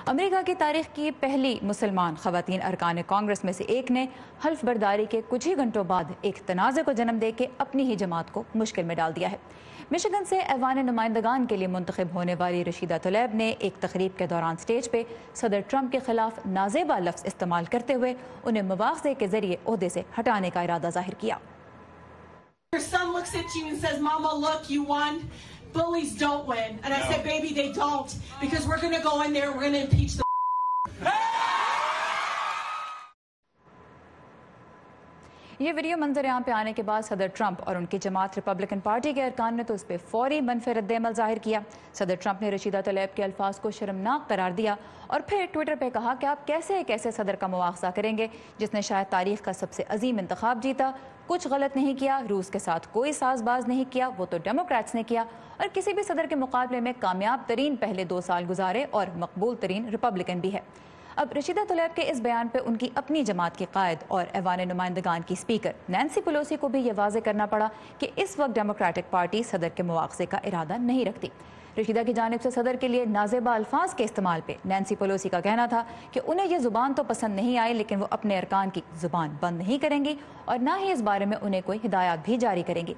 امریکہ کی تاریخ کی پہلی مسلمان خواتین ارکان کانگریس میں سے ایک نے حلف برداری کے کچھ ہی گھنٹوں بعد ایک تنازع کو جنم دے کے اپنی ہی جماعت کو مشکل میں ڈال دیا ہے۔ مشیگن سے ایوان نمائندگان کے لیے منتخب ہونے والی رشیدہ طلیب نے ایک تقریب کے دوران سٹیج پہ صدر ٹرمپ کے خلاف نازیبا لفظ استعمال کرتے ہوئے انہیں مواخذے کے ذریعے عہدے سے ہٹانے کا ارادہ ظاہر کیا۔ Your son looks at you and says, "Mama, look, you won. Bullies don't win." And I said, "Baby, they don't, because we're going to go in there and we're going to impeach the." یہ video منظر عام پہ آنے کے بعد صدر Trump اور ان کی جماعت ریپبلکن پارٹی کے ارکان نے تو اس پہ فوری منفی رد عمل ظاہر کیا۔ صدر ٹرمپ نے رشیدہ طلیب کے الفاظ کو شرمناک قرار دیا اور پھر ٹویٹر پہ کہا کہ آپ کیسے ایک ایسے صدر کا مواخذہ کریں گے جس نے شاید تاریخ کا سب سے عظیم انتخاب جیتا، کچھ غلط نہیں کیا، روس کے ساتھ کوئی ساز باز نہیں کیا، وہ تو ڈیموکریٹس نے کیا، اور کسی بھی صدر کے مقابلے میں کامیاب ترین پہلے 2 سال گزارے اور مقبول ترین ریپبلکن بھی ہے۔ اب رشیدہ طلیب کے اس بیان پہ ان کی اپنی جماعت کی قائد اور ایوان نمائندگان کی اسپیکر نینسی پیلوسی کو بھی یہ واضح کرنا پڑا کہ اس وقت ڈیموکریٹک پارٹی صدر کے مواخذے کا ارادہ نہیں رکھتی۔ رشیدہ کی جانب سے صدر کے لیے نازیبا الفاظ کے استعمال پہ نینسی پیلوسی کا کہنا تھا کہ انہیں یہ زبان تو پسند نہیں آئی، لیکن وہ اپنے ارکان کی زبان بند نہیں کریں گی اور نہ ہی اس بارے میں انہیں کوئی ہدایات بھی جاری کریں گی۔